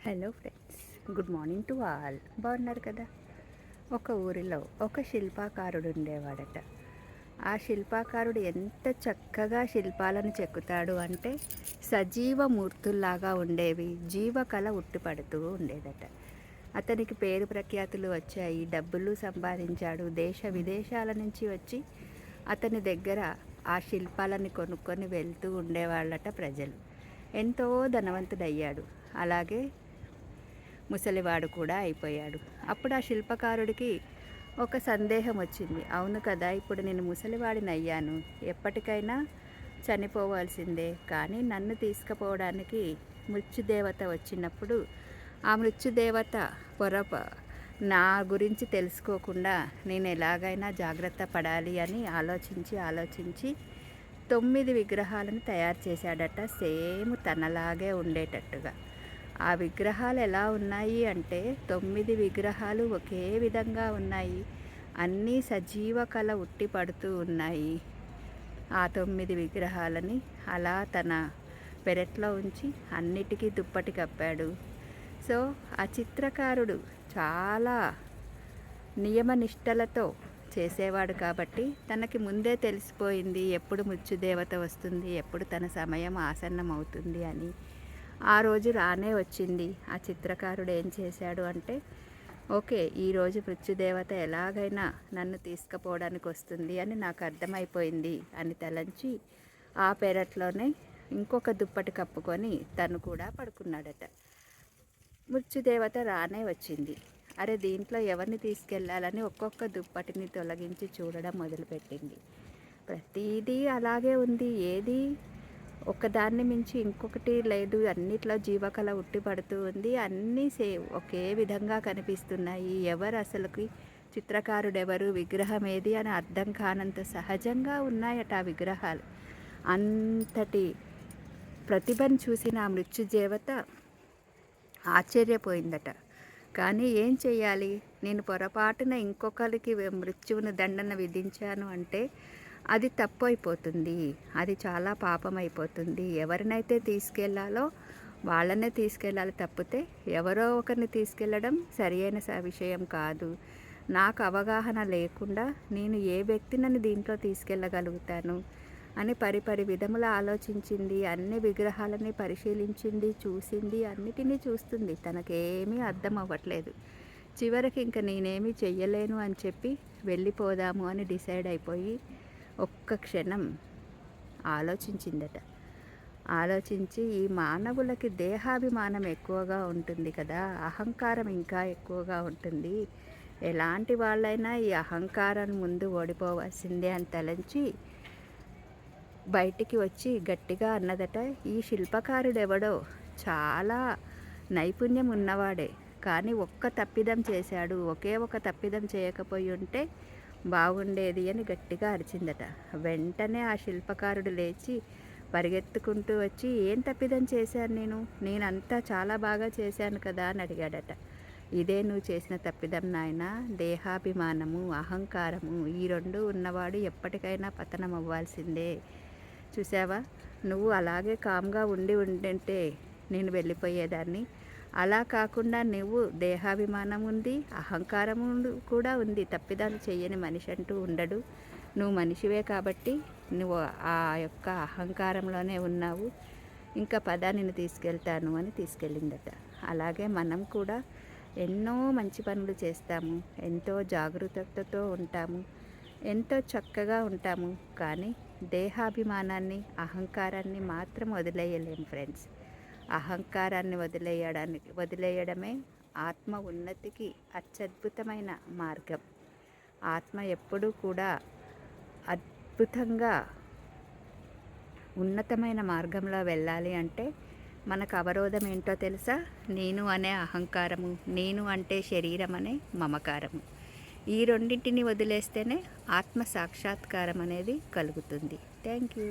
Hello friends, good morning to all. బాగున్నారు కదా? ఒక ఊరిలో ఒక శిల్పాకారుడు ఉండేవాడట. ఆ శిల్పాకారుడు ఎంత చక్కగా శిల్పాలను చెక్కుతాడు అంటే సజీవ మూర్తుల్లాగా ఉండేవి, జీవకళ ఉట్టిపడుతూ ఉండేదట. అతనికి పేరు ప్రఖ్యాతులు వచ్చాయి, డబ్బులు సంపాదించాడు. దేశ విదేశాల నుంచి వచ్చి అతని దగ్గర ఆ శిల్పాలని కొనుక్కొని వెళ్తూ ఉండేవాళ్ళట ప్రజలు. ఎంతో ధనవంతుడయ్యాడు. అలాగే ముసలివాడు కూడా అయిపోయాడు. అప్పుడు ఆ శిల్పకారుడికి ఒక సందేహం వచ్చింది. అవును కదా, ఇప్పుడు నేను ముసలివాడిని అయ్యాను, ఎప్పటికైనా చనిపోవాల్సిందే. కానీ నన్ను తీసుకుపోవడానికి మృత్యుదేవత వచ్చినప్పుడు ఆ మృత్యుదేవత నా గురించి తెలుసుకోకుండా నేను ఎలాగైనా జాగ్రత్త పడాలి అని ఆలోచించి 9 విగ్రహాలను తయారు చేశాడట, సేమ్ తనలాగే ఉండేటట్టుగా. ఆ విగ్రహాలు ఎలా ఉన్నాయి అంటే 9 విగ్రహాలు ఒకే విధంగా ఉన్నాయి. అన్నీ సజీవ కళ ఉట్టి పడుతూ ఉన్నాయి. ఆ 9 విగ్రహాలని అలా తన పెరట్లో ఉంచి అన్నిటికీ దుప్పటి కప్పాడు. సో ఆ చిత్రకారుడు చాలా నియమనిష్టలతో చేసేవాడు కాబట్టి తనకి ముందే తెలిసిపోయింది ఎప్పుడు మృత్యుదేవత వస్తుంది, ఎప్పుడు తన సమయం ఆసన్నం అవుతుంది అని. ఆ రోజు రానే వచ్చింది. ఆ చిత్రకారుడు ఏం చేశాడు అంటే, ఓకే, ఈరోజు మృత్యుదేవత ఎలాగైనా నన్ను తీసుకుపోవడానికి వస్తుంది అని నాకు అర్థమైపోయింది అని తలంచి ఆ పెరట్లోనే ఇంకొక దుప్పటి కప్పుకొని తను కూడా పడుకున్నాడట. మృత్యుదేవత రానే వచ్చింది. అరే, దీంట్లో ఎవరిని తీసుకెళ్లాలని ఒక్కొక్క దుప్పటిని తొలగించి చూడడం మొదలుపెట్టింది. ప్రతిదీ అలాగే ఉంది, ఏది ఒకదాన్ని మించి ఇంకొకటి లేదు. అన్నిట్లో జీవకళ ఉట్టిపడుతూ ఉంది. అన్నీ సేమ్ ఒకే విధంగా కనిపిస్తున్నాయి. ఎవరు అసలుకి చిత్రకారుడెవరు, విగ్రహం ఏది అని అర్థం కానంత సహజంగా ఉన్నాయట ఆ విగ్రహాలు. అంతటి ప్రతిభను చూసిన ఆ మృత్యుదేవత ఆశ్చర్యపోయిందట. కానీ ఏం చెయ్యాలి? నేను పొరపాటున ఇంకొకరికి మృత్యువుని దండన విధించాను అంటే అది తప్పు అయిపోతుంది, అది చాలా పాపం అయిపోతుంది. ఎవరినైతే తీసుకెళ్లాలో వాళ్ళనే తీసుకెళ్ళాలి తప్పితే ఎవరో ఒకరిని తీసుకెళ్ళడం సరి అయిన విషయం కాదు. నాకు అవగాహన లేకుండా నేను ఏ వ్యక్తిని దీంట్లో తీసుకెళ్ళగలుగుతాను అని పరిపరి విధముల ఆలోచించింది. అన్ని విగ్రహాలని పరిశీలించింది, చూసింది, అన్నిటినీ చూస్తుంది. తనకేమీ అర్థం అవ్వట్లేదు. చివరికి ఇంక నేనేమీ చెయ్యలేను అని చెప్పి వెళ్ళిపోదాము అని డిసైడ్ అయిపోయి ఒక్క క్షణం ఆలోచించిందట. ఆలోచించి ఈ మానవులకి దేహాభిమానం ఎక్కువగా ఉంటుంది కదా, అహంకారం ఇంకా ఎక్కువగా ఉంటుంది. ఎలాంటి వాళ్ళైనా ఈ అహంకారం ముందు ఓడిపోవాల్సిందే అని తలంచి బయటికి వచ్చి గట్టిగా అన్నదట, ఈ శిల్పకారుడెవడో చాలా నైపుణ్యం ఉన్నవాడే, కానీ ఒక్క తప్పిదం చేశాడు. ఒకే ఒక తప్పిదం చేయకపోయి ఉంటే బాగుండేది అని గట్టిగా అరిచిందట. వెంటనే ఆ శిల్పకారుడు లేచి పరిగెత్తుకుంటూ వచ్చి, ఏం తప్పిదం చేశాను నేనంతా చాలా బాగా చేశాను కదా అని అడిగాడట. ఇదే నువ్వు చేసిన తప్పిదం నాయనా, దేహాభిమానము, అహంకారము, ఈ రెండు ఉన్నవాడు ఎప్పటికైనా పతనం అవ్వాల్సిందే. చూసావా, నువ్వు అలాగే కామ్గా ఉండింటే నేను వెళ్ళిపోయేదాన్ని. అలా కాకుండా నువ్వు దేహాభిమానం ఉంది, అహంకారం కూడా ఉంది. తప్పిదాలు చేయని మనిషి అంటూ ఉండడు. నువ్వు మనిషివే కాబట్టి నువ్వు ఆ యొక్క అహంకారంలోనే ఉన్నావు. ఇంకా పద, నిన్ను తీసుకెళ్తాను అని తీసుకెళ్ళిందట. అలాగే మనం కూడా ఎన్నో మంచి పనులు చేస్తాము, ఎంతో జాగరూకతతో ఉంటాము, ఎంతో చక్కగా ఉంటాము. కానీ దేహాభిమానాన్ని, అహంకారాన్ని మాత్రం వదిలేయలేము ఫ్రెండ్స్. అహంకారాన్ని వదిలేయడమే ఆత్మ ఉన్నతికి అత్యద్భుతమైన మార్గం. ఆత్మ ఎప్పుడూ కూడా అద్భుతంగా ఉన్నతమైన మార్గంలో వెళ్ళాలి అంటే మనకు అవరోధం ఏంటో తెలుసా? నేను అనే అహంకారము, నేను అంటే శరీరం అనే మమకారము. ఈ రెండింటిని వదిలేస్తేనే ఆత్మ సాక్షాత్కారం అనేది కలుగుతుంది. Thank you.